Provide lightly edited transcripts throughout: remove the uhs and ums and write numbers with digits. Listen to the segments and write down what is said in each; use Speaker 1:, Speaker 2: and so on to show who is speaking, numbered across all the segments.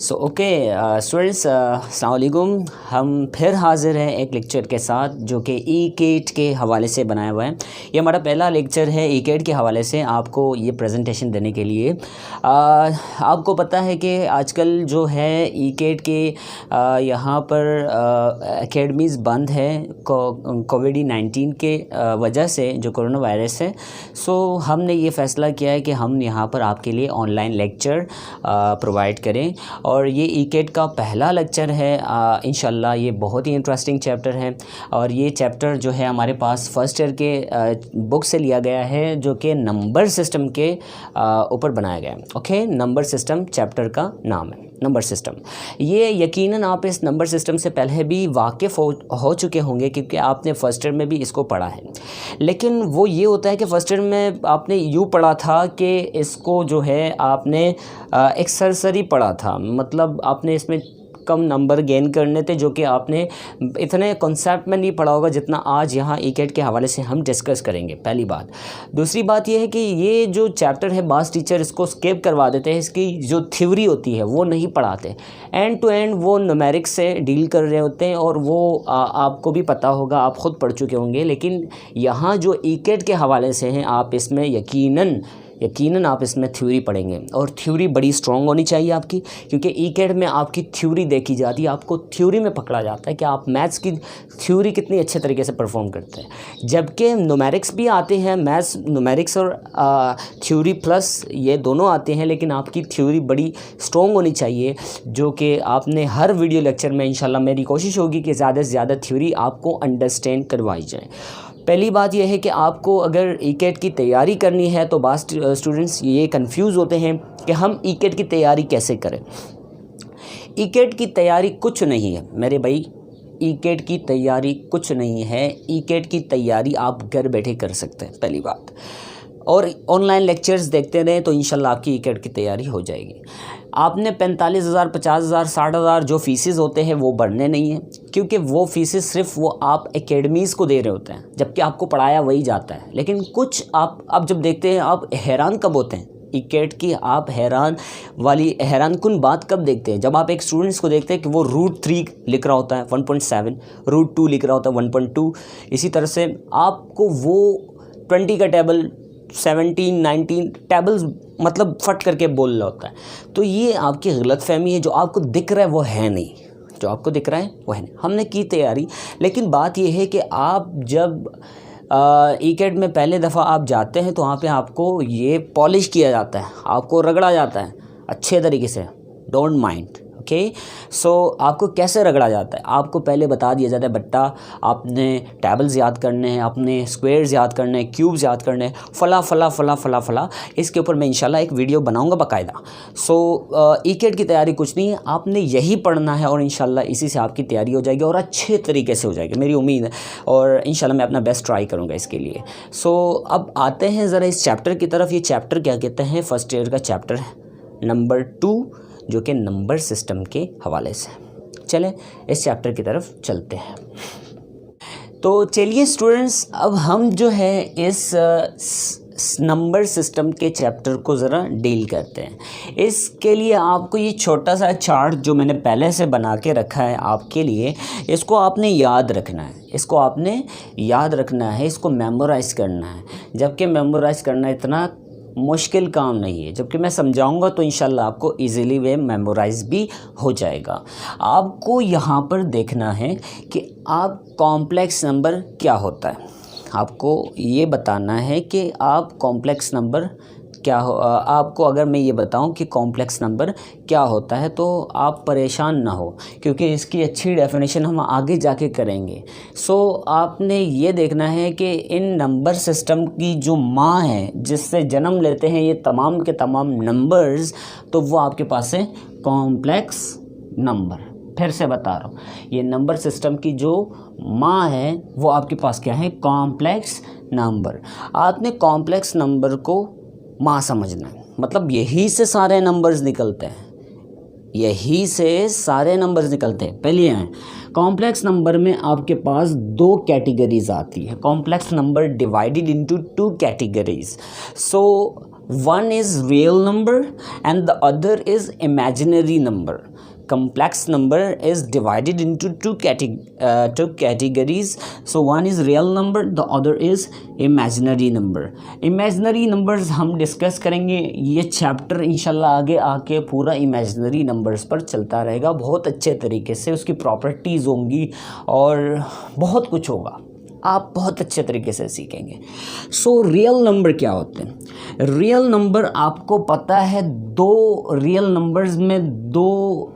Speaker 1: So okay students, अस्सलाम वालेकुम। हम फिर हाज़िर हैं एक लेक्चर के साथ जो कि ई-केट के हवाले से बनाया हुआ है। ये हमारा पहला लेक्चर है ई-केट के हवाले से आपको ये प्रेजेंटेशन देने के लिए। आपको पता है कि आजकल जो है ई-केट के यहाँ पर एकेडमीज़ बंद है कोविड-19 के वजह से, जो कोरोना वायरस है। सो हमने ये फ़ैसला किया है कि हम यहाँ पर आपके लिए ऑनलाइन लेक्चर प्रोवाइड करें और ये ई-केट का पहला लेक्चर है। इंशाल्लाह ये बहुत ही इंटरेस्टिंग चैप्टर है और ये चैप्टर जो है हमारे पास फ़र्स्ट ईयर के बुक से लिया गया है जो कि नंबर सिस्टम के ऊपर बनाया गया है। ओके, नंबर सिस्टम चैप्टर का नाम है, नंबर सिस्टम। ये यकीनन आप इस नंबर सिस्टम से पहले भी वाकिफ़ हो चुके होंगे क्योंकि आपने फ़र्स्ट ईयर में भी इसको पढ़ा है। लेकिन वो ये होता है कि फ़र्स्ट ईयर में आपने यूँ पढ़ा था कि इसको जो है आपने एक सरसरी पढ़ा था, मतलब आपने इसमें कम नंबर गेन करने थे जो कि आपने इतने कॉन्सेप्ट में नहीं पढ़ा होगा जितना आज यहाँ ई-केट के हवाले से हम डिस्कस करेंगे। पहली बात। दूसरी बात ये है कि ये जो चैप्टर है बास टीचर इसको स्किप करवा देते हैं, इसकी जो थ्योरी होती है वो नहीं पढ़ाते, एंड टू एंड वो न्यूमेरिक्स से डील कर रहे होते हैं और वो आपको भी पता होगा, आप ख़ुद पढ़ चुके होंगे। लेकिन यहाँ जो ई-केट के हवाले से हैं आप इसमें यकीनन आप इसमें थ्योरी पढ़ेंगे और थ्योरी बड़ी स्ट्रॉन्ग होनी चाहिए आपकी, क्योंकि ई-केट में आपकी थ्योरी देखी जाती है, आपको थ्योरी में पकड़ा जाता है कि आप मैथ्स की थ्योरी कितनी अच्छे तरीके से परफॉर्म करते हैं। जबकि न्यूमेरिक्स भी आते हैं, मैथ्स न्यूमेरिक्स और थ्योरी प्लस ये दोनों आते हैं, लेकिन आपकी थ्योरी बड़ी स्ट्रॉन्ग होनी चाहिए जो कि आपने हर वीडियो लेक्चर में इंशाल्लाह मेरी कोशिश होगी कि ज़्यादा से ज़्यादा थ्योरी आपको अंडरस्टैंड करवाई जाए। पहली बात यह है कि आपको अगर ई-केट की तैयारी करनी है तो बास स्टूडेंट्स ये कंफ्यूज होते हैं कि हम ई-केट की तैयारी कैसे करें। ई-केट की तैयारी कुछ नहीं है मेरे भाई, ई-केट की तैयारी कुछ नहीं है। ई-केट की तैयारी आप घर बैठे कर सकते हैं, पहली बात। और ऑनलाइन लेक्चर्स देखते रहें तो इंशाल्लाह आपकी ई-केट की तैयारी हो जाएगी। आपने 45,000, 50,000, 60,000 जो फ़ीसेस होते हैं वो भरने नहीं हैं, क्योंकि वो फ़ीसेस सिर्फ वो आप एकेडमीज़ को दे रहे होते हैं, जबकि आपको पढ़ाया वही जाता है। लेकिन कुछ आप जब देखते हैं आप हैरान कब होते हैं ई-केट की, आप हैरानकुन बात कब देखते हैं, जब आप एक स्टूडेंट्स को देखते हैं कि वो √3 लिख रहा होता है 1.7, √2 लिख रहा होता है 1.2। इसी तरह से आपको वो 20 का टेबल 17, 19 टेबल्स मतलब फट करके बोल रहा होता है। तो ये आपकी गलतफहमी है, जो आपको दिख रहा है वो है नहीं, जो आपको दिख रहा है वो है नहीं। हमने की तैयारी, लेकिन बात ये है कि आप जब ई-केट में पहले दफ़ा आप जाते हैं तो वहाँ पे आपको ये पॉलिश किया जाता है, आपको रगड़ा जाता है अच्छे तरीके से, डोंट माइंड। ओके, सो आपको कैसे रगड़ा जाता है, आपको पहले बता दिया जाता है बेटा आपने टेबल्स याद करने हैं, आपने स्क्वायर्स याद करने हैं, क्यूब्स याद करने हैं, फला फला फला फला फला। इसके ऊपर मैं इंशाल्लाह एक वीडियो बनाऊंगा बाकायदा। सो ई-केट की तैयारी कुछ नहीं है, आपने यही पढ़ना है और इंशाल्लाह इसी से आपकी तैयारी हो जाएगी और अच्छे तरीके से हो जाएगी, मेरी उम्मीद है। और इंशाल्लाह मैं अपना बेस्ट ट्राई करूँगा इसके लिए। सो अब आते हैं ज़रा इस चैप्टर की तरफ। ये चैप्टर क्या कहते हैं, फर्स्ट ईयर का चैप्टर है नंबर 2 जो कि नंबर सिस्टम के हवाले से। चलें इस चैप्टर की तरफ चलते हैं। तो चलिए स्टूडेंट्स, अब हम जो है इस नंबर सिस्टम के चैप्टर को ज़रा डील करते हैं। इसके लिए आपको ये छोटा सा चार्ट जो मैंने पहले से बना के रखा है आपके लिए, इसको आपने याद रखना है, इसको मेमोराइज़ करना है। जबकि मेमोराइज़ करना इतना मुश्किल काम नहीं है, जबकि मैं समझाऊंगा तो इंशाल्लाह आपको इजीली वे मेमोराइज़ भी हो जाएगा। आपको यहाँ पर देखना है कि आप कॉम्प्लेक्स नंबर क्या होता है, आपको ये बताना है कि आप कॉम्प्लेक्स नंबर क्या हो। आपको अगर मैं ये बताऊं कि कॉम्प्लेक्स नंबर क्या होता है तो आप परेशान ना हो, क्योंकि इसकी अच्छी डेफिनेशन हम आगे जाके करेंगे। सो आपने ये देखना है कि इन नंबर सिस्टम की जो माँ है, जिससे जन्म लेते हैं ये तमाम के तमाम नंबर्स, तो वो आपके पास है कॉम्प्लेक्स नंबर। फिर से बता रहा हूँ, ये नंबर सिस्टम की जो माँ है वो आपके पास क्या है, कॉम्प्लेक्स नंबर। आपने कॉम्प्लेक्स नंबर को माँ समझना है, मतलब यही से सारे नंबर्स निकलते हैं, पहले हैं कॉम्प्लेक्स नंबर में आपके पास 2 कैटेगरीज आती है। Complex number divided into 2 categories. So one is real number and the other is imaginary number. Complex number is divided into two categories. So one is real number, the other is imaginary number. Imaginary numbers हम discuss करेंगे, ये chapter इंशाल्लाह आगे आके पूरा imaginary numbers पर चलता रहेगा बहुत अच्छे तरीके से, उसकी प्रॉपर्टीज़ होंगी और बहुत कुछ होगा, आप बहुत अच्छे तरीके से सीखेंगे। सो रियल नंबर क्या होते हैं? रियल नंबर आपको पता है, दो रियल नंबर्स में दो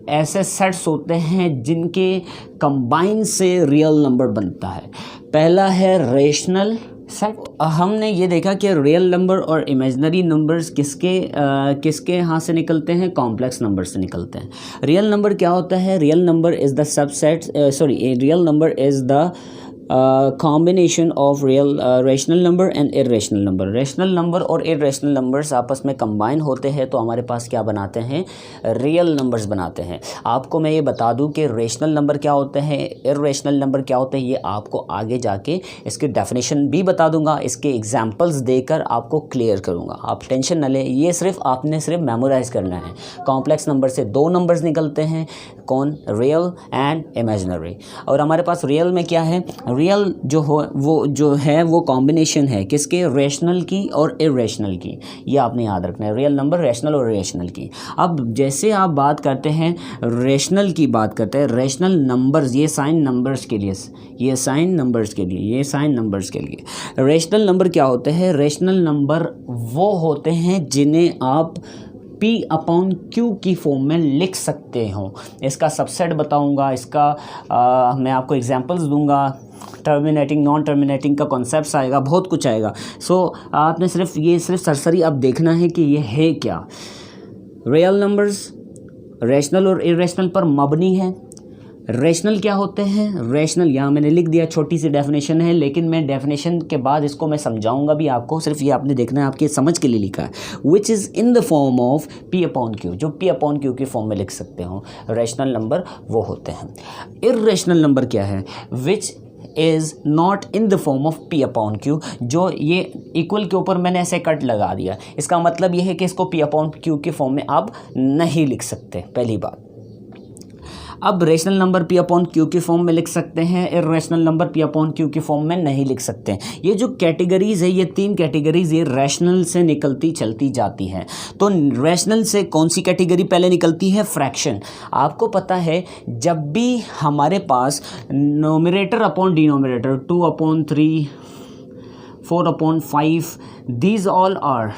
Speaker 1: ऐसे सेट्स होते हैं जिनके कंबाइन से रियल नंबर बनता है। पहला है रेशनल सेट। हमने ये देखा कि रियल नंबर और इमेजिनरी नंबर्स किसके यहाँ से निकलते हैं? कॉम्प्लेक्स नंबर से निकलते हैं। रियल नंबर क्या होता है? Real number is the subset, real number is the combination of rational number and irrational number. Rational number और इरेशनल नंबर्स आपस में कंबाइन होते हैं तो हमारे पास क्या बनाते हैं? रियल नंबर्स बनाते हैं। आपको मैं ये बता दूं कि रेशनल नंबर क्या होते हैं, इरेशनल नंबर क्या होते हैं, ये आपको आगे जाके इसकी डेफिनेशन भी बता दूंगा, इसके एग्जांपल्स देकर आपको क्लियर करूंगा, आप टेंशन न लें। ये आपने सिर्फ मेमोराइज़ करना है। कॉम्प्लेक्स नंबर से दो नंबर्स निकलते हैं, कौन? Real and imaginary. और हमारे पास रियल में क्या है? रियल जो है वो कॉम्बिनेशन है किसके? रेशनल की और इरेशनल की। ये आपने याद रखना है, रियल नंबर रेशनल और इरेशनल की। अब जैसे आप बात करते हैं रेशनल की, बात करते हैं रेशनल नंबर्स, ये साइन नंबर्स के लिए, ये साइन नंबर्स के लिए, ये साइन नंबर्स के लिए। रेशनल नंबर क्या होते हैं? रेशनल नंबर वो होते हैं जिन्हें आप P/Q की फॉर्म में लिख सकते हो। इसका सबसेट बताऊंगा, इसका मैं आपको एग्जांपल्स दूंगा, टर्मिनेटिंग नॉन टर्मिनेटिंग का कॉन्सेप्ट आएगा, बहुत कुछ आएगा। सो आपने सिर्फ सरसरी अब देखना है कि ये है क्या। रियल नंबर्स रेशनल और इरेशनल पर मबनी है। रेशनल क्या होते हैं? रेशनल यहाँ मैंने लिख दिया, छोटी सी डेफिनेशन है, लेकिन मैं डेफिनेशन के बाद इसको मैं समझाऊंगा भी आपको, सिर्फ ये आपने देखना है, आपके समझ के लिए लिखा है। Which is in the form of P/Q, जो P/Q की फॉर्म में लिख सकते हो। रेशनल नंबर वो होते हैं। इरेशनल नंबर क्या है? Which is not in the form of P/Q, जो ये इक्वल के ऊपर मैंने ऐसे कट लगा दिया, इसका मतलब ये है कि इसको P/Q की फॉर्म में आप नहीं लिख सकते, पहली बात। अब रेशनल नंबर P/Q की फॉर्म में लिख सकते हैं, इरेशनल नंबर P/Q की फॉर्म में नहीं लिख सकते। ये जो कैटेगरीज़ है, ये तीन कैटेगरीज़ ये रैशनल से निकलती चलती जाती हैं। तो रैशनल से कौन सी कैटेगरी पहले निकलती है? फ्रैक्शन। आपको पता है जब भी हमारे पास numerator upon denominator 2/3, 4/5, these all are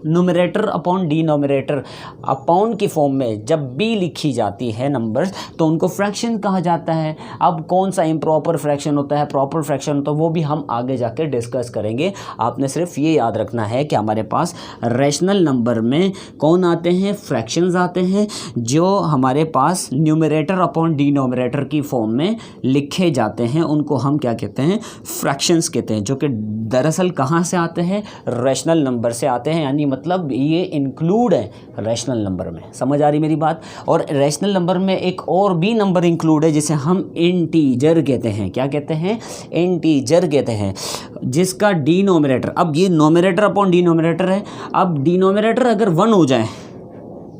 Speaker 1: numerator upon denominator upon की फॉर्म में जब भी लिखी जाती है नंबर्स, तो उनको फ्रैक्शन कहा जाता है। अब कौन सा इम्प्रॉपर फ्रैक्शन होता है, प्रॉपर फ्रैक्शन होता है, वो भी हम आगे जाकर डिस्कस करेंगे। आपने सिर्फ ये याद रखना है कि हमारे पास रैशनल नंबर में कौन आते हैं? फ्रैक्शंस आते हैं, जो हमारे पास न्यूमरेटर अपॉन डिनोमिनेटर की फॉर्म में लिखे जाते हैं, उनको हम क्या कहते हैं? फ्रैक्शंस कहते हैं, जो कि दरअसल कहाँ से आते हैं? रैशनल नंबर से आते हैं, यानी मतलब ये इंक्लूड है रैशनल नंबर में। समझ आ रही मेरी बात? और रैशनल नंबर में एक और भी नंबर इंक्लूड है जिसे हम इंटीजर कहते हैं। क्या कहते हैं? इंटीजर कहते हैं, जिसका डिनोमिनेटर, अब ये नोमिनेटर अपॉन डिनोमिनेटर है। अब डिनोमिनेटर अगर 1 हो जाए,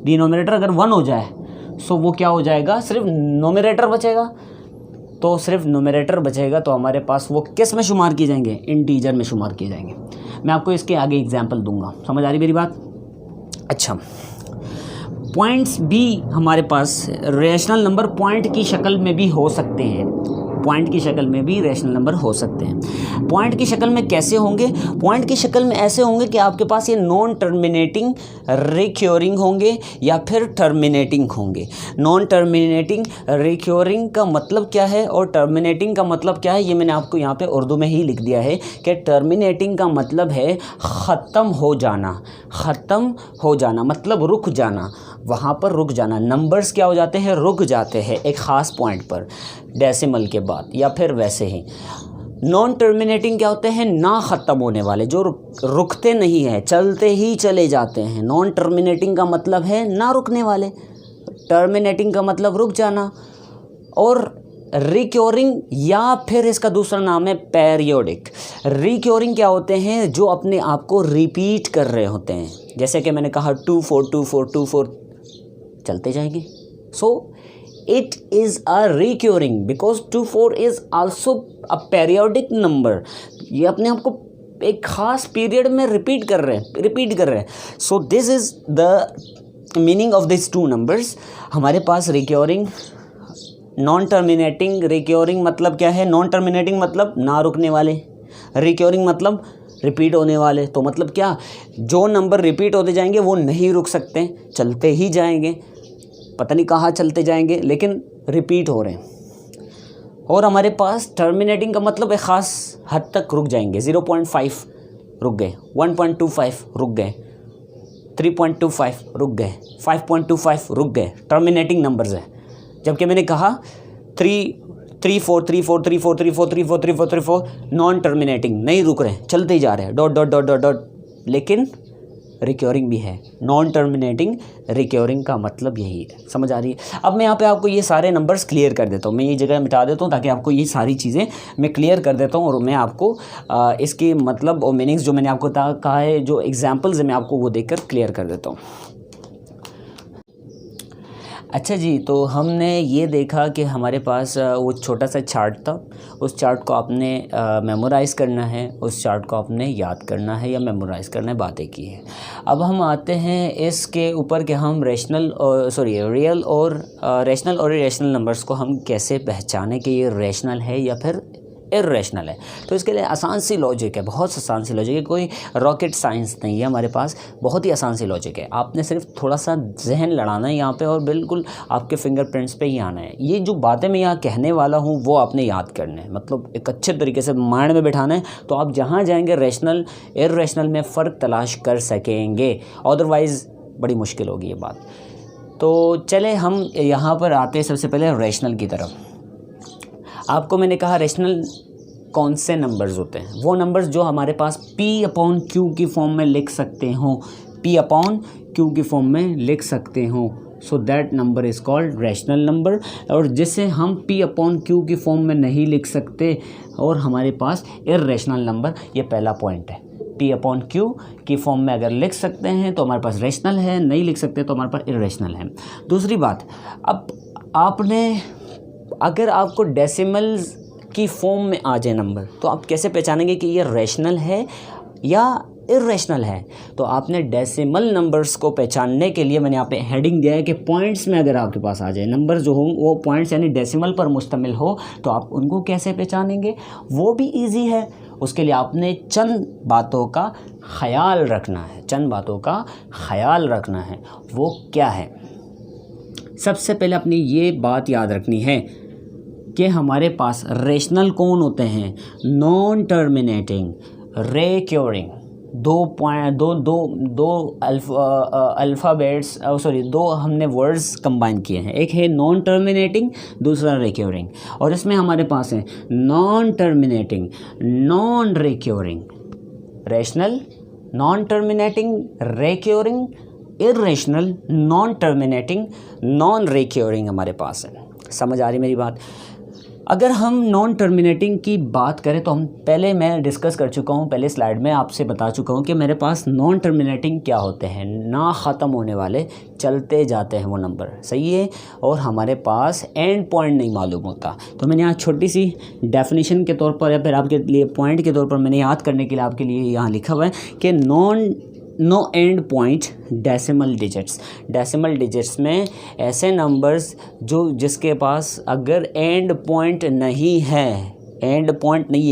Speaker 1: डिनोमिनेटर अगर 1 हो जाए, सो वो क्या हो जाएगा? सिर्फ नोमिनेटर बचेगा। तो सिर्फ नोमिनेटर बचेगा तो हमारे पास वो किस में शुमार किए जाएंगे? इंटीजर में शुमार किए जाएंगे। मैं आपको इसके आगे एग्जांपल दूंगा। समझ आ रही मेरी बात? अच्छा, पॉइंट्स भी हमारे पास रैशनल नंबर पॉइंट की शक्ल में भी हो सकते हैं, पॉइंट की शक्ल में भी रैशनल नंबर हो सकते हैं। पॉइंट की शक्ल में कैसे होंगे? पॉइंट की शक्ल में ऐसे होंगे कि आपके पास ये नॉन टर्मिनेटिंग रिक्योरिंग होंगे या फिर टर्मिनेटिंग होंगे। नॉन टर्मिनेटिंग रिक्योरिंग का मतलब क्या है और टर्मिनेटिंग का मतलब क्या है, ये मैंने आपको यहाँ पे उर्दू में ही लिख दिया है कि टर्मिनेटिंग का मतलब है ख़त्म हो जाना। ख़त्म हो जाना मतलब रुक जाना, वहाँ पर रुक जाना। नंबर्स क्या हो जाते हैं? रुक जाते हैं एक ख़ास पॉइंट पर, डेसिमल के बाद या फिर वैसे ही। नॉन टर्मिनेटिंग क्या होते हैं? ना ख़त्म होने वाले, जो रुकते नहीं हैं, चलते ही चले जाते हैं। नॉन टर्मिनेटिंग का मतलब है ना रुकने वाले, टर्मिनेटिंग का मतलब रुक जाना। और रिक्योरिंग या फिर इसका दूसरा नाम है पेरियोडिक। रिक्योरिंग क्या होते हैं? जो अपने आप को रिपीट कर रहे होते हैं, जैसे कि मैंने कहा 2 4 2 4 2 4 चलते जाएंगे। So it is a recurring because 2 4 is also a periodic number. ये अपने आप को एक ख़ास पीरियड में रिपीट कर रहे हैं। So this is the meaning of this two numbers. हमारे पास रिक्योरिंग, नॉन टर्मिनेटिंग। रिक्योरिंग मतलब क्या है? नॉन टर्मिनेटिंग मतलब ना रुकने वाले, रिक्योरिंग मतलब रिपीट होने वाले। तो मतलब क्या, जो नंबर रिपीट होते जाएंगे वो नहीं रुक सकते, चलते ही जाएंगे, पता नहीं कहाँ चलते जाएंगे, लेकिन रिपीट हो रहे हैं। और हमारे पास टर्मिनेटिंग का मतलब एक ख़ास हद तक रुक जाएंगे। 0.5 रुक गए, 1.25 रुक गए, 3.25 रुक गए, 5.25 रुक गए, टर्मिनेटिंग नंबर्स है। जबकि मैंने कहा 3 4 3 4 3 4 3 4 3 4 3 4 3 4 नॉन टर्मिनेटिंग, नहीं रुक रहे, चलते ही जा रहे हैं, dot dot dot dot dot, लेकिन रिक्योरिंग भी है। नॉन टर्मिनेटिंग रिक्योरिंग का मतलब यही है। समझ आ रही है? अब मैं यहाँ पे आपको ये सारे नंबर्स क्लियर कर देता हूँ। मैं ये जगह मिटा देता हूँ ताकि आपको ये सारी चीज़ें मैं क्लियर कर देता हूँ, और मैं आपको इसकी मतलब और मीनिंग्स जो मैंने आपको कहा है, जो एग्जांपल्स है, मैं आपको वो देकर क्लियर कर देता हूँ। अच्छा जी, तो हमने ये देखा कि हमारे पास वो छोटा सा चार्ट था। उस चार्ट को आपने मेमोराइज़ करना है, उस चार्ट को आपने याद करना है या मेमोराइज़ करना है, बातें की है। अब हम आते हैं इसके ऊपर कि हम रियल और इरेशनल नंबर्स को हम कैसे पहचानें कि ये रेशनल है या फिर इर्रेशनल है। तो इसके लिए आसान सी लॉजिक है, बहुत आसान सी लॉजिक है, कोई रॉकेट साइंस नहीं है हमारे पास, बहुत ही आसान सी लॉजिक है। आपने सिर्फ थोड़ा सा जहन लड़ाना है यहाँ पे और बिल्कुल आपके फिंगरप्रिंट्स पे ही आना है। ये जो बातें मैं यहाँ कहने वाला हूँ वो आपने याद करना है, मतलब एक अच्छे तरीके से माइंड में बिठाना है, तो आप जहाँ जाएंगे रेशनल इर्रेशनल में फ़र्क तलाश कर सकेंगे, अदरवाइज़ बड़ी मुश्किल होगी ये बात। तो चले हम यहाँ पर आते हैं सबसे पहले रेशनल की तरफ। आपको मैंने कहा रेशनल कौन से नंबर्स होते हैं? वो नंबर्स जो हमारे पास P/Q की फॉर्म में लिख सकते हो, P/Q की फॉर्म में लिख सकते हो, so that number is called rational number. और जिसे हम P/Q की फॉर्म में नहीं लिख सकते और हमारे पास इर्रेशनल नंबर, ये पहला पॉइंट है। P/Q की फॉर्म में अगर लिख सकते हैं तो हमारे पास रेशनल है, नहीं लिख सकते तो हमारे पास इर्रेशनल है। दूसरी बात, अब आपने अगर आपको डेसिमल्स की फॉर्म में आ जाए नंबर, तो आप कैसे पहचानेंगे कि ये रेशनल है या इर्रेशनल है? तो आपने डेसिमल नंबर्स को पहचानने के लिए मैंने यहाँ पे हेडिंग दिया है कि पॉइंट्स में अगर आपके पास आ जाए नंबर जो हों वो पॉइंट्स यानी डेसिमल पर मुश्तमिल हो, तो आप उनको कैसे पहचानेंगे? वो भी ईजी है। उसके लिए आपने चंद बातों का ख्याल रखना है। वो क्या है? सबसे पहले अपनी ये बात याद रखनी है कि हमारे पास रेशनल कौन होते हैं? Non terminating, recurring. दो हमने वर्ड्स कंबाइन किए हैं, एक है नॉन टर्मिनेटिंग, दूसरा रिक्योरिंग। और इसमें हमारे पास है non terminating, non recurring, rational, non terminating, recurring, irrational, non terminating, non recurring हमारे पास है। समझ आ रही मेरी बात? अगर हम नॉन टर्मिनेटिंग की बात करें तो मैं डिस्कस कर चुका हूँ, पहले स्लाइड में आपसे बता चुका हूँ कि मेरे पास नॉन टर्मिनेटिंग क्या होते हैं, ना ख़त्म होने वाले, चलते जाते हैं वो नंबर, सही है, और हमारे पास एंड पॉइंट नहीं मालूम होता। तो मैंने यहाँ छोटी सी डेफिनेशन के तौर पर या फिर आपके लिए पॉइंट के तौर पर मैंने याद करने के लिए आपके लिए यहाँ लिखा हुआ है कि no end point decimal digits में ऐसे नंबर्स जिसके पास अगर एंड पॉइंट नहीं है,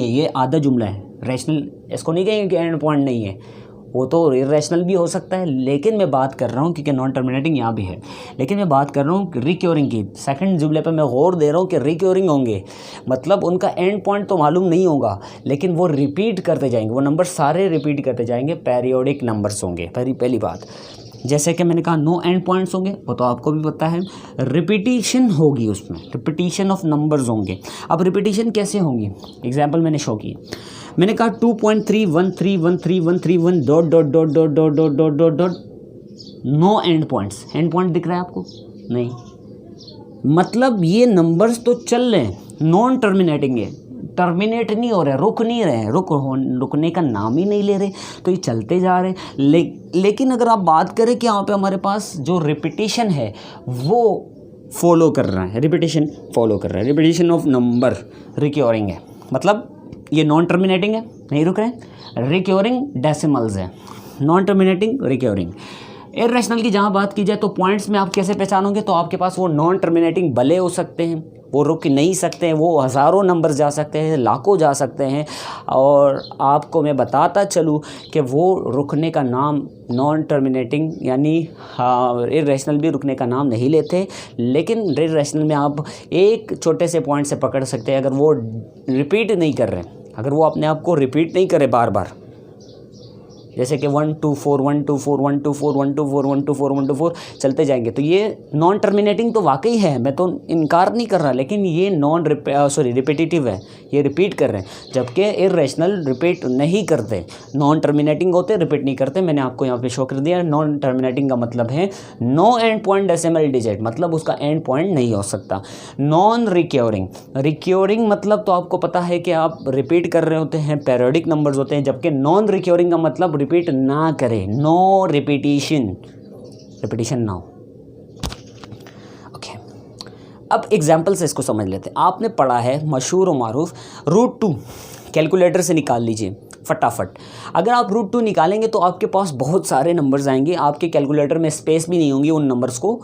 Speaker 1: ये आधा जुमला है। रेशनल इसको नहीं कहेंगे कि एंड पॉइंट नहीं है, वो तो इर्रेशनल भी हो सकता है, लेकिन मैं बात कर रहा हूँ क्योंकि नॉन टर्मिनेटिंग यहाँ भी है, लेकिन मैं बात कर रहा हूँ रिक्योरिंग की। सेकंड जुमले पे मैं गौर दे रहा हूँ कि रिक्योरिंग होंगे, मतलब उनका एंड पॉइंट तो मालूम नहीं होगा, लेकिन वो रिपीट करते जाएंगे, वो नंबर सारे रिपीट करते जाएंगे, पेरियोडिक नंबर्स होंगे। पहली बात, जैसे कि मैंने कहा नो एंड पॉइंट्स होंगे, वो तो आपको भी पता है। रिपीटिशन होगी, उसमें रिपीटिशन ऑफ नंबर्स होंगे। अब रिपीटिशन कैसे होंगी? एग्जाम्पल मैंने शो की, मैंने कहा 2.313131331 dot dot dot dot dot dot dot dot dot, no end points. End point दिख रहा है आपको? नहीं, मतलब ये नंबर्स तो चल रहे हैं, नॉन टर्मिनेटिंग है, टर्मिनेट नहीं हो रहे, रुक नहीं रहे, रुकने का नाम ही नहीं ले रहे, तो ये चलते जा रहे। लेकिन अगर आप बात करें कि यहाँ पे हमारे पास जो रिपीटिशन है वो फॉलो कर रहा है, रिपीटिशन फॉलो कर रहा है, रिपीटिशन ऑफ नंबर रिक्योरिंग है, मतलब ये नॉन टर्मिनेटिंग है, नहीं रुक रहे, रिक्योरिंग डेसिमल्स है, नॉन टर्मिनेटिंग रिक्योरिंग। इर्रेशनल की जहाँ बात की जाए तो पॉइंट्स में आप कैसे पहचानोगे, तो आपके पास वो नॉन टर्मिनेटिंग भले हो सकते हैं, वो रुक नहीं सकते हैं, वो हज़ारों नंबर जा सकते हैं, लाखों जा सकते हैं, और आपको मैं बताता चलूँ कि वो रुकने का नाम नॉन टर्मिनेटिंग यानी इर्रेशनल भी रुकने का नाम नहीं लेते। लेकिन इर्रेशनल में आप एक छोटे से पॉइंट से पकड़ सकते हैं, अगर वो रिपीट नहीं कर रहे, अगर वो अपने आप को रिपीट नहीं करे बार बार, जैसे कि 1 2 4 1 2 4 1 2 4 1 2 4 1 2 4 1 2 4 चलते जाएंगे, तो ये नॉन टर्मिनेटिंग तो वाकई है, मैं तो इनकार नहीं कर रहा, लेकिन ये रिपीटिटिव है, ये रिपीट कर रहे हैं, जबकि इर्रेशनल रिपीट नहीं करते, नॉन टर्मिनेटिंग होते, रिपीट नहीं करते। मैंने आपको यहाँ पे शो कर दिया। नॉन टर्मिनेटिंग का मतलब है no end point decimal digit, मतलब उसका एंड पॉइंट नहीं हो सकता। नॉन रिक्योरिंग, रिक्योरिंग मतलब तो आपको पता है कि आप रिपीट कर रहे होते हैं, पेरियोडिक नंबर्स होते हैं, जबकि नॉन रिक्योरिंग का मतलब रिपीट ना करे, नो रिपीटिशन, रिपीटिशन ना हो। ओके, अब एग्जाम्पल से इसको समझ लेते हैं। आपने पढ़ा है मशहूर और मारूफ √2, कैलकुलेटर से निकाल लीजिए फटाफट। अगर आप √2 निकालेंगे तो आपके पास बहुत सारे नंबर्स आएंगे, आपके कैलकुलेटर में स्पेस भी नहीं होंगी उन नंबर्स को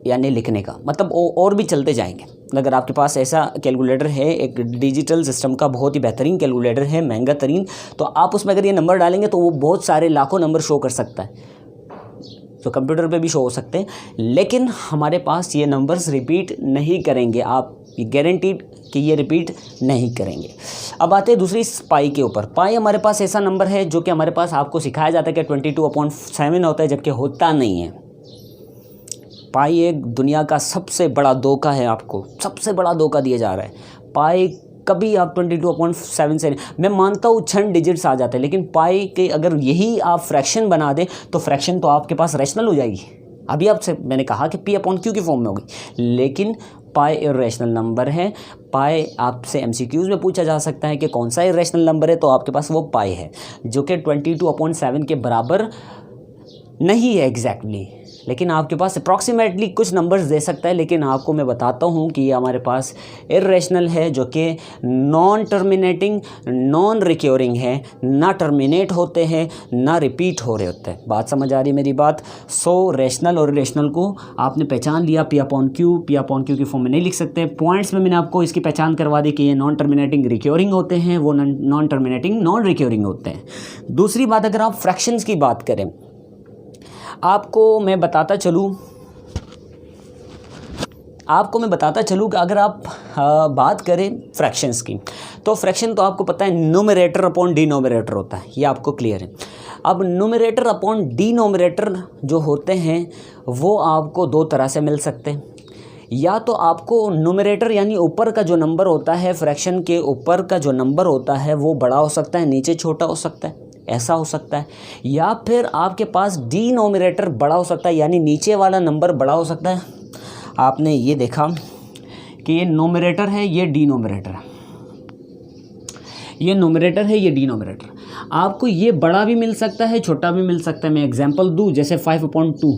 Speaker 1: यानी लिखने का, मतलब और भी चलते जाएंगे। अगर आपके पास ऐसा कैलकुलेटर है, एक डिजिटल सिस्टम का बहुत ही बेहतरीन कैलकुलेटर है, महंगा तरीन, तो आप उसमें अगर ये नंबर डालेंगे तो वो बहुत सारे लाखों नंबर शो कर सकता है, तो कंप्यूटर पे भी शो हो सकते हैं। लेकिन हमारे पास ये नंबर्स रिपीट नहीं करेंगे, आप गारंटीड कि ये रिपीट नहीं करेंगे। अब आते हैं दूसरी पाई के ऊपर। पाई हमारे पास ऐसा नंबर है जो कि हमारे पास आपको सिखाया जाता है कि 22/7 होता है, जबकि होता नहीं है। पाई एक दुनिया का सबसे बड़ा धोखा है, आपको सबसे बड़ा धोखा दिया जा रहा है। पाई कभी आप 22/7 से, मैं मानता हूँ 6 डिजिट्स आ जाते हैं, लेकिन पाई के अगर यही आप फ्रैक्शन बना दें तो फ्रैक्शन तो आपके पास रैशनल हो जाएगी। अभी आपसे मैंने कहा कि P/Q की फॉर्म में होगी, लेकिन पाई इर्रेशनल नंबर है। पाई आपसे MCQs में पूछा जा सकता है कि कौन सा इर्रेशनल नंबर है, तो आपके पास वो पाई है, जो कि 22/7 के बराबर नहीं है एग्जैक्टली, लेकिन आपके पास अप्रॉक्सीमेटली कुछ नंबर्स दे सकता है। लेकिन आपको मैं बताता हूँ कि ये हमारे पास इर्रेशनल है, जो कि नॉन टर्मिनेटिंग, नॉन रिक्योरिंग है, ना टर्मिनेट होते हैं, ना रिपीट हो रहे होते हैं। बात समझ आ रही है मेरी बात? सो रेशनल और इर्रेशनल को आपने पहचान लिया। P/Q की फॉर्म में नहीं लिख सकते। पॉइंट्स में मैंने आपको इसकी पहचान करवा दी कि ये नॉन टर्मिनेटिंग रिक्योरिंग होते हैं, वो नॉन टर्मिनेटिंग नॉन रिक्योरिंग होते हैं। दूसरी बात, अगर आप फ्रैक्शंस की बात करें, आपको मैं बताता चलूँ कि अगर आप बात करें फ्रैक्शंस की, तो फ्रैक्शन तो आपको पता है न्यूमरेटर अपॉन डिनोमिनेटर होता है, ये आपको क्लियर है। अब न्यूमरेटर अपॉन डिनोमिनेटर जो होते हैं वो आपको दो तरह से मिल सकते हैं। या तो आपको न्यूमरेटर यानी ऊपर का जो नंबर होता है, फ्रैक्शन के ऊपर का जो नंबर होता है वो बड़ा हो सकता है, नीचे छोटा हो सकता है, ऐसा हो सकता है। या फिर आपके पास डिनोमिनेटर बड़ा हो सकता है, यानी नीचे वाला नंबर बड़ा हो सकता है। आपने ये देखा कि ये नोमिनेटर है, ये डिनोमिनेटर है, ये नोमिनेटर है, ये डिनोमिनेटर। आपको ये बड़ा भी मिल सकता है, छोटा भी मिल सकता है। मैं एग्जांपल दूं, जैसे 5/2,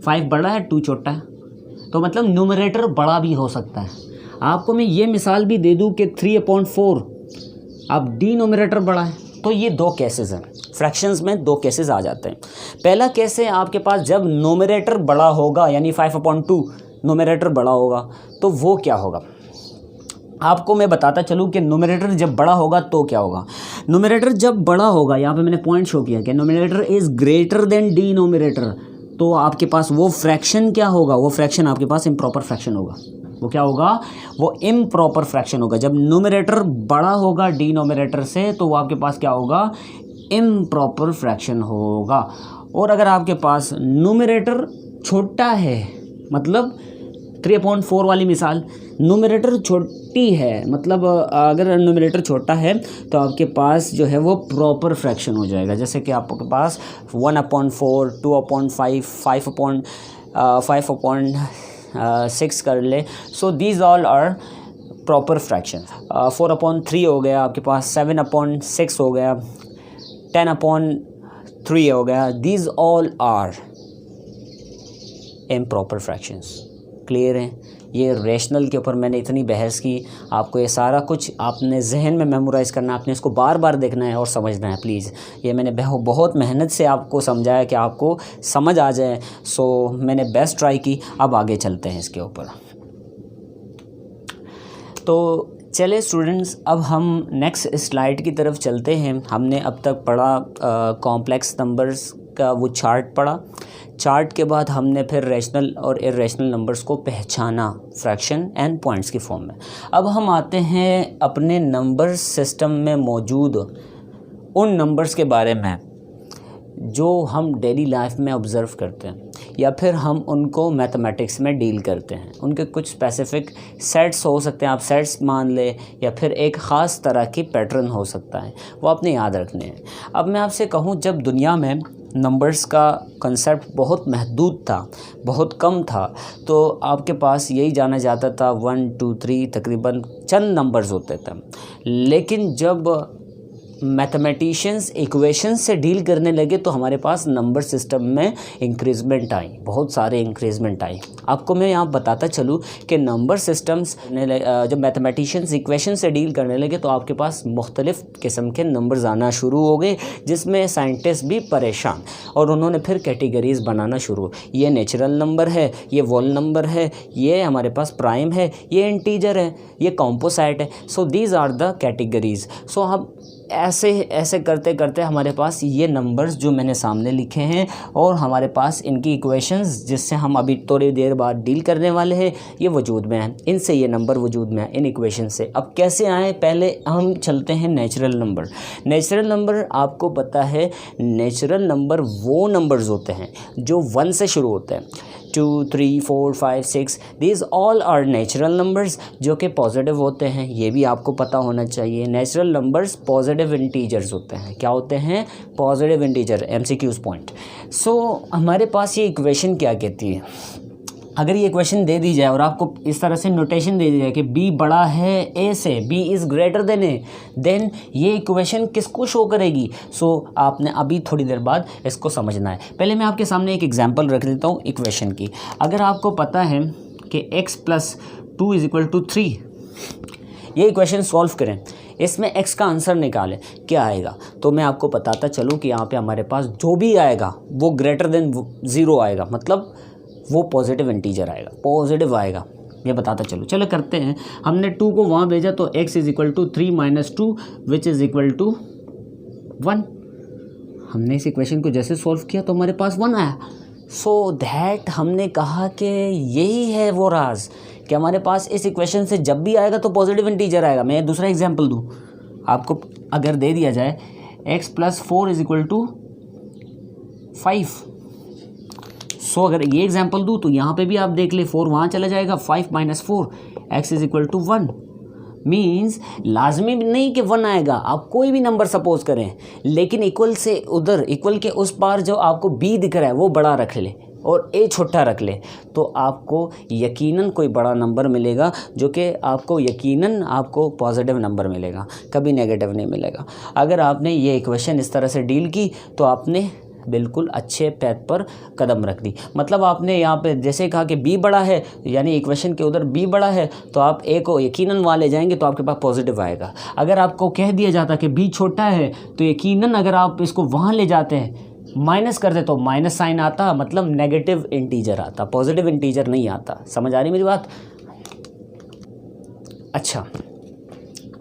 Speaker 1: 5 बड़ा है, 2 छोटा है, तो मतलब न्यूमरेटर बड़ा भी हो सकता है। आपको मैं ये मिसाल भी दे दूं कि 3/4, अब डिनोमिनेटर बड़ा है। तो ये दो केसेस हैं, फ्रैक्शंस में दो केसेस आ जाते हैं। पहला केस है आपके पास जब नोमिनेटर बड़ा होगा, यानी 5/2 नोमिनेटर बड़ा होगा, तो वो क्या होगा आपको मैं बताता चलूँ कि नोमिनेटर जब बड़ा होगा तो क्या होगा। नोमिनेटर जब बड़ा होगा, यहाँ पे मैंने पॉइंट शो किया कि nominator is greater than denominator, तो आपके पास वो फ्रैक्शन क्या होगा, वो फ्रैक्शन आपके पास इम्प्रॉपर फ्रैक्शन होगा। वो क्या होगा, वो इम्प्रॉपर फ्रैक्शन होगा। जब न्यूमरेटर बड़ा होगा डिनोमिनेटर से, तो वो आपके पास क्या होगा, इम्प्रॉपर फ्रैक्शन होगा। और अगर आपके पास न्यूमरेटर छोटा है, मतलब 3/4 वाली मिसाल, न्यूमरेटर छोटी है, मतलब अगर न्यूमरेटर छोटा है तो आपके पास जो है वो प्रॉपर फ्रैक्शन हो जाएगा। जैसे कि आपके पास 1/4, 2/5, 5/6 कर ले। So these all are proper fraction. 4/3 हो गया आपके पास, 7/6 हो गया, 10/3 हो गया। These all are improper fractions. Clear हैं? ये रेशनल के ऊपर मैंने इतनी बहस की, आपको ये सारा कुछ आपने जहन में मेमोराइज़ करना है, आपने इसको बार बार देखना है और समझना है प्लीज़। ये मैंने बहुत मेहनत से आपको समझाया कि आपको समझ आ जाए, सो मैंने बेस्ट ट्राई की। अब आगे चलते हैं इसके ऊपर। तो चले स्टूडेंट्स, अब हम नेक्स्ट स्लाइड की तरफ चलते हैं। हमने अब तक पढ़ा कॉम्प्लेक्स नंबर्स का वो चार्ट पढ़ा। चार्ट के बाद हमने फिर रैशनल और इर्रेशनल नंबर्स को पहचाना फ्रैक्शन एंड पॉइंट्स की फॉर्म में। अब हम आते हैं अपने नंबर सिस्टम में मौजूद उन नंबर्स के बारे में जो हम डेली लाइफ में ऑब्ज़र्व करते हैं या फिर हम उनको मैथमेटिक्स में डील करते हैं। उनके कुछ स्पेसिफ़िक सेट्स हो सकते हैं, आप सेट्स मान लें, या फिर एक ख़ास तरह की पैटर्न हो सकता है, वो आपने याद रखने हैं। अब मैं आपसे कहूँ, जब दुनिया में नंबर्स का कंसेप्ट बहुत महदूद था, बहुत कम था, तो आपके पास यही जाना जाता था 1 2 3 तकरीबन चंद नंबर्स होते थे। लेकिन जब मैथमेटिशियंस इक्वेशंस से डील करने लगे तो हमारे पास नंबर सिस्टम में इंक्रीजमेंट आई, बहुत सारे इंक्रीजमेंट आई। आपको मैं यहाँ बताता चलूँ कि नंबर सिस्टम्स जब मैथमेटिशियंस इक्वेशन से डील करने लगे तो आपके पास मुख्तलिफ़ किस्म के नंबर्स आना शुरू हो गए, जिसमें साइंटिस्ट भी परेशान, और उन्होंने फिर कैटेगरीज़ बनाना शुरू। ये नेचुरल नंबर है, ये वोल नंबर है, ये हमारे पास प्राइम है, ये इंटीजर है, ये कॉम्पोसाइट है। So these are the categories. So हम ऐसे करते करते हमारे पास ये नंबर्स जो मैंने सामने लिखे हैं और हमारे पास इनकी इक्वेशंस जिससे हम अभी थोड़ी देर बाद डील करने वाले हैं, ये वजूद में हैं। इनसे ये नंबर वजूद में हैं, इन इक्वेशन से। अब कैसे आए, पहले हम चलते हैं नेचुरल नंबर। नेचुरल नंबर आपको पता है, नेचुरल नंबर वो नंबर्स होते हैं जो 1 से शुरू होते हैं। 2 3 4 5 6 these all are natural numbers जो कि पॉजिटिव होते हैं। ये भी आपको पता होना चाहिए। नेचुरल नंबर्स पॉजिटिव इंटीजर्स होते हैं। क्या होते हैं? Positive integer. MCQs point. So हमारे पास ये इक्वेशन क्या कहती है? अगर ये इक्वेशन दे दी जाए और आपको इस तरह से नोटेशन दे दी जाए कि b बड़ा है a से, b is greater than a, then ये इक्वेशन किसको शो करेगी? सो आपने अभी थोड़ी देर बाद इसको समझना है। पहले मैं आपके सामने एक एग्जांपल रख देता हूँ इक्वेशन की। अगर आपको पता है कि x + 2 = 3, ये इक्वेशन सॉल्व करें, इसमें x का आंसर निकालें, क्या आएगा? तो मैं आपको बताता चलूँ कि यहाँ पे हमारे पास जो भी आएगा वो ग्रेटर देन 0 आएगा, मतलब वो पॉजिटिव इंटीजर आएगा, पॉजिटिव आएगा। ये बताता चलो करते हैं। हमने 2 को वहाँ भेजा तो x = 3 - 2 which is equal to 1। हमने इस इक्वेशन को जैसे सॉल्व किया तो हमारे पास 1 आया। सो दैट हमने कहा कि यही है वो राज कि हमारे पास इस इक्वेशन से जब भी आएगा तो पॉजिटिव इंटीजर आएगा। मैं दूसरा एग्जांपल दूँ आपको। अगर दे दिया जाए x + 4 = 5, सो अगर ये एग्जांपल दूँ तो यहाँ पे भी आप देख ले, 4 वहाँ चला जाएगा, 5 - 4 x = 1। मीन्स लाजमी नहीं कि 1 आएगा, आप कोई भी नंबर सपोज करें, लेकिन इक्वल से उधर, इक्वल के उस पार जो आपको b दिख रहा है वो बड़ा रख ले और a छोटा रख ले, तो आपको यकीनन कोई बड़ा नंबर मिलेगा, जो कि आपको यकीनन आपको पॉजिटिव नंबर मिलेगा, कभी नेगेटिव नहीं मिलेगा। अगर आपने ये इक्वेशन इस तरह से डील की तो आपने बिल्कुल अच्छे पैथ पर कदम रख दी। मतलब आपने यहाँ पे जैसे कहा कि b बड़ा है, यानी इक्वेशन के उधर b बड़ा है, तो आप a को यकीनन वहाँ ले जाएंगे तो आपके पास पॉजिटिव आएगा। अगर आपको कह दिया जाता कि b छोटा है तो यकीनन अगर आप इसको वहाँ ले जाते हैं, माइनस करते तो माइनस साइन आता, मतलब नेगेटिव इंटीजर आता, पॉजिटिव इंटीजर नहीं आता। समझ आ रही मेरी बात? अच्छा,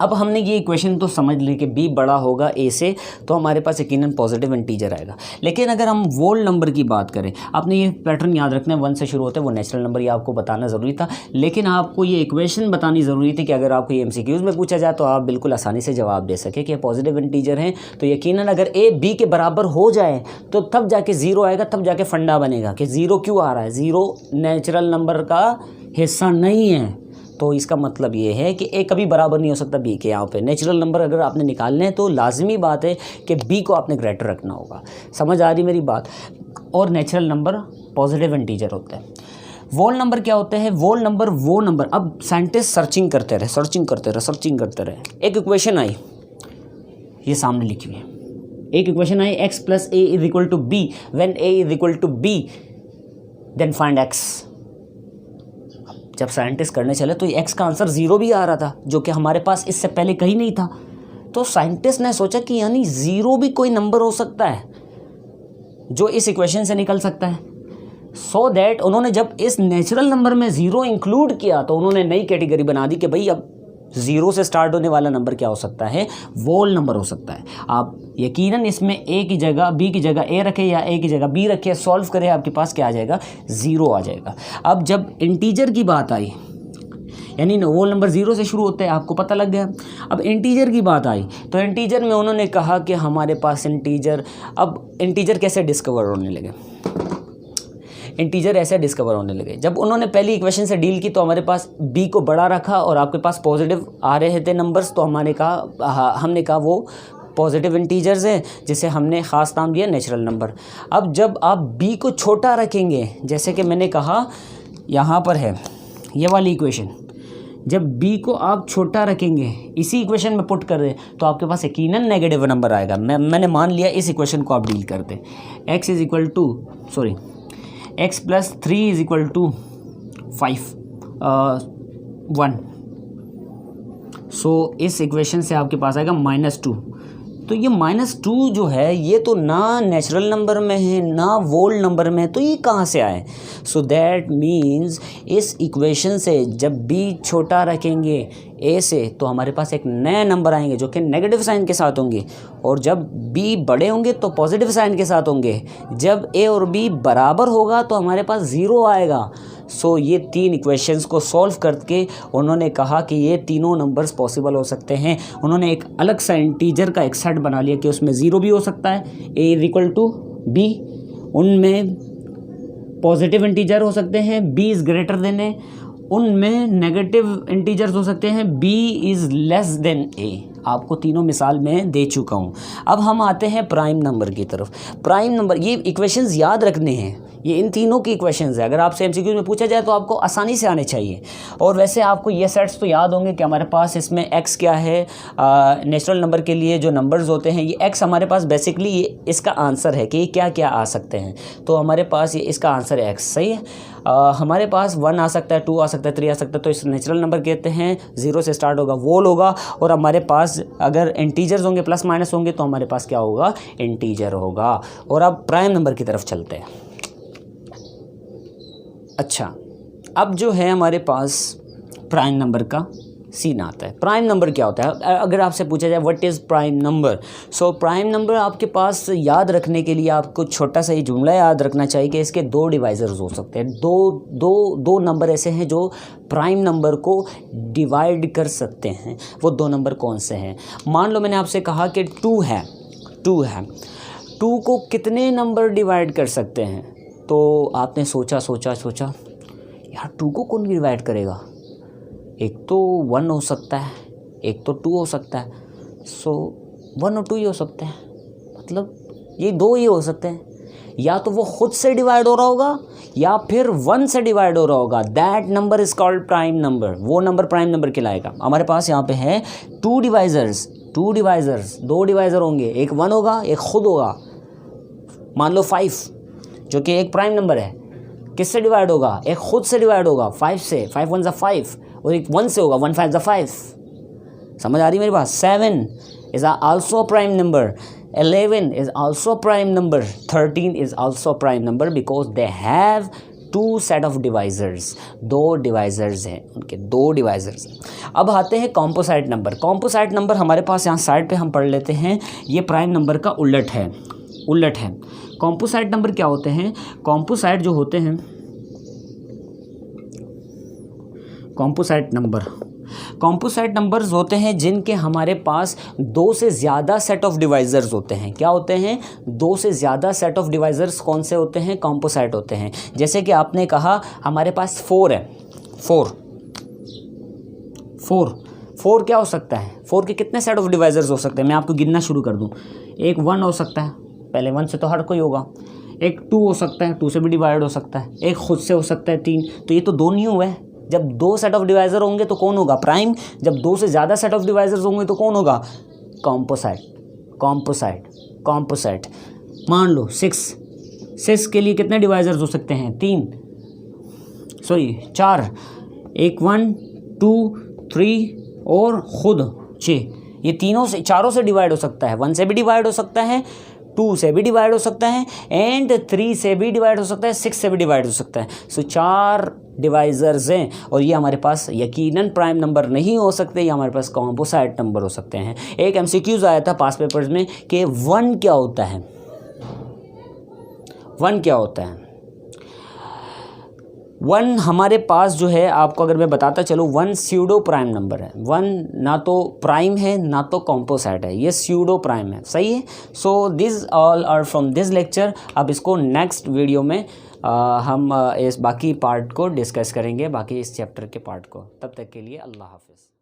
Speaker 1: अब हमने ये इक्वेशन तो समझ ली कि b बड़ा होगा a से, तो हमारे पास यकीनन पॉजिटिव इंटीजर आएगा। लेकिन अगर हम वोल नंबर की बात करें, आपने ये पैटर्न याद रखना है, 1 से शुरू होते हैं, वो नेचुरल नंबर, ये आपको बताना ज़रूरी था। लेकिन आपको ये इक्वेशन बतानी ज़रूरी थी कि अगर आपको ये MCQs में पूछा जाए तो आप बिल्कुल आसानी से जवाब दे सके कि पॉजिटिव इंटीजर हैं, तो यकीनन अगर a b के बराबर हो जाए तो तब जाके 0 आएगा, तब जाके फंडा बनेगा कि 0 क्यों आ रहा है, 0 नेचुरल नंबर का हिस्सा नहीं है। तो इसका मतलब ये है कि a कभी बराबर नहीं हो सकता b के। यहाँ पे नेचुरल नंबर अगर आपने निकालने हैं तो लाजमी बात है कि b को आपने ग्रेटर रखना होगा। समझ आ रही मेरी बात? और नेचुरल नंबर पॉजिटिव इंटीजर होता है। वोल नंबर क्या होते हैं? वोल नंबर वो नंबर, अब साइंटिस्ट सर्चिंग करते रहे। एक इक्वेशन आई, ये सामने लिखी हुई है, एक इक्वेशन आई x + a = b, when a = b then find x। जब साइंटिस्ट करने चले तो x का आंसर 0 भी आ रहा था, जो कि हमारे पास इससे पहले कहीं नहीं था। तो साइंटिस्ट ने सोचा कि यानी 0 भी कोई नंबर हो सकता है जो इस इक्वेशन से निकल सकता है। सो दैट उन्होंने जब इस नेचुरल नंबर में 0 इंक्लूड किया तो उन्होंने नई कैटेगरी बना दी कि भाई अब 0 से स्टार्ट होने वाला नंबर क्या हो सकता है? वोल नंबर हो सकता है। आप यकीनन इसमें a की जगह b की जगह a रखें या a की जगह b रखें, सॉल्व करें, आपके पास क्या आ जाएगा? 0 आ जाएगा। अब जब इंटीजर की बात आई, यानी वोल नंबर 0 से शुरू होते हैं, आपको पता लग गया। अब इंटीजर की बात आई तो इंटीजर में उन्होंने कहा कि हमारे पास इंटीजर, अब इंटीजर कैसे डिस्कवर होने लगे? इंटीजर ऐसे डिस्कवर होने लगे जब उन्होंने पहली इक्वेशन से डील की तो हमारे पास b को बड़ा रखा और आपके पास पॉजिटिव आ रहे थे नंबर्स, तो हमने कहा वो पॉजिटिव इंटीजर्स हैं, जिसे हमने ख़ास नाम दिया नेचुरल नंबर। अब जब आप b को छोटा रखेंगे, जैसे कि मैंने कहा यहाँ पर है ये वाली इक्वेशन, जब b को आप छोटा रखेंगे इसी इक्वेशन में पुट कर रहे तो आपके पास यकीनन नेगेटिव नंबर आएगा। मैंने मान लिया इस इक्वेशन को आप डील करते, x + 3 = 5 1। सो इस इक्वेशन से आपके पास आएगा -2। तो ये -2 जो है ये तो ना नेचुरल नंबर में है ना वोल नंबर में है, तो ये कहाँ से आए? सो दैट मीन्स इस इक्वेशन से जब b छोटा रखेंगे a से तो हमारे पास एक नए नंबर आएंगे जो कि नेगेटिव साइन के साथ होंगे, और जब b बड़े होंगे तो पॉजिटिव साइन के साथ होंगे। जब a और b बराबर होगा तो हमारे पास 0 आएगा। सो ये 3 इक्वेशंस को सॉल्व करके उन्होंने कहा कि ये तीनों नंबर्स पॉसिबल हो सकते हैं। उन्होंने एक अलग सा इंटीजर का एक सेट बना लिया कि उसमें 0 भी हो सकता है, a = b, उनमें पॉजिटिव इंटीजर हो सकते हैं, b is greater than a, उनमें नेगेटिव इंटीजर्स हो सकते हैं, b is less than a। आपको तीनों मिसाल में दे चुका हूँ। अब हम आते हैं प्राइम नंबर की तरफ। प्राइम नंबर, ये इक्वेशंस याद रखने हैं, ये इन तीनों की इक्वेशंस है। अगर आपसे एमसीक्यू में पूछा जाए तो आपको आसानी से आने चाहिए। और वैसे आपको ये सेट्स तो याद होंगे कि हमारे पास इसमें x क्या है, नेचुरल नंबर के लिए जो नंबर्स होते हैं ये x हमारे पास बेसिकली ये इसका आंसर है कि ये क्या क्या आ सकते हैं। तो हमारे पास ये इसका आंसर है x, सही है। हमारे पास 1 आ सकता है, 2 आ सकता है, 3 आ सकता है, तो इस नेचुरल नंबर कहते हैं, 0 से स्टार्ट होगा, वोल होगा। और हमारे पास अगर इंटीजर्स होंगे, प्लस माइनस होंगे, तो हमारे पास क्या होगा? इंटीजर होगा। और अब प्राइम नंबर की तरफ चलते हैं। अच्छा, अब जो है हमारे पास प्राइम नंबर का सीन आता है। प्राइम नंबर क्या होता है? अगर आपसे पूछा जाए what is prime number, so prime number आपके पास याद रखने के लिए आपको छोटा सा ये जुमला याद रखना चाहिए कि इसके 2 डिवाइजर्स हो सकते हैं। दो नंबर ऐसे हैं जो प्राइम नंबर को डिवाइड कर सकते हैं। वो 2 नंबर कौन से हैं? मान लो मैंने आपसे कहा कि 2 है, 2 को कितने नंबर डिवाइड कर सकते हैं? तो आपने सोचा यार 2 को कौन डिवाइड करेगा? एक तो 1 हो सकता है, एक तो 2 हो सकता है। सो 1 और 2 ही हो सकते हैं, मतलब ये 2 ही हो सकते हैं। या तो वो खुद से डिवाइड हो रहा होगा या फिर 1 से डिवाइड हो रहा होगा। That number is called prime number, वो नंबर प्राइम नंबर कहलाएगा। हमारे पास यहाँ पे है 2 डिवाइजर्स, 2 डिवाइज़र होंगे, एक 1 होगा, एक खुद होगा। मान लो 5 जो कि एक प्राइम नंबर है, किससे डिवाइड होगा? एक खुद से डिवाइड होगा 5 से, 5 1 5, और एक 1 से होगा 1 5 5। समझ आ रही मेरी बात? 7 is also prime number, 11 is also prime number, 13 is also prime number because they have 2 set of divisors. 2 divisors हैं उनके, 2 डिवाइजर्स। अब आते हैं कॉम्पोसाइट नंबर। कॉम्पोसाइट नंबर हमारे पास यहाँ साइड पे हम पढ़ लेते हैं, ये प्राइम नंबर का उलट है। कॉम्पोसाइट नंबर क्या होते हैं? कॉम्पोसाइट जो होते हैं, कॉम्पोसाइट नंबर्स होते हैं जिनके हमारे पास 2 से ज़्यादा सेट ऑफ डिवाइजर्स होते हैं। क्या होते हैं? 2 से ज़्यादा सेट ऑफ डिवाइजर्स कौन से होते हैं? कॉम्पोसाइट होते हैं। जैसे कि आपने कहा हमारे पास 4 है, 4 क्या हो सकता है? 4 के कितने सेट ऑफ डिवाइजर्स हो सकते हैं? मैं आपको गिनना शुरू कर दूं। एक 1 हो सकता है, पहले 1 से तो हर कोई होगा। एक 2 हो सकता है, 2 से भी डिवाइड हो सकता है, एक खुद से हो सकता है 3। तो ये तो 2 नहीं हुआ है। जब 2 सेट ऑफ डिवाइज़र होंगे तो कौन होगा? प्राइम। जब 2 से ज़्यादा सेट ऑफ डिवाइज़र्स होंगे तो कौन होगा? कॉम्पोसाइट। कॉम्पोसाइट कॉम्पोसाइट। मान लो 6 के लिए कितने डिवाइज़र्स हो सकते हैं? 4। एक 1 2 3 और खुद 6। ये तीनों से, चारों से डिवाइड हो सकता है। 1 से भी डिवाइड हो सकता है, 2 से भी डिवाइड हो सकता है एंड 3 से भी डिवाइड हो सकता है, 6 से भी डिवाइड हो सकता है। सो 4 डिवाइज़र्स हैं और ये हमारे पास यकीनन प्राइम नंबर नहीं हो सकते, ये हमारे पास कॉम्पोसाइट नंबर हो सकते हैं। एक MCQs आया था पास पेपर्स में कि 1 क्या होता है? 1 क्या होता है? 1 हमारे पास जो है, आपको अगर मैं बताता चलूँ, 1 स्यूडो प्राइम नंबर है। 1 ना तो प्राइम है ना तो कॉम्पोसाइट है, ये स्यूडो प्राइम है। सही है। So this all are from this lecture. अब इसको नेक्स्ट वीडियो में हम इस बाकी पार्ट को डिस्कस करेंगे, बाकी इस चैप्टर के पार्ट को। तब तक के लिए अल्लाह हाफिज़।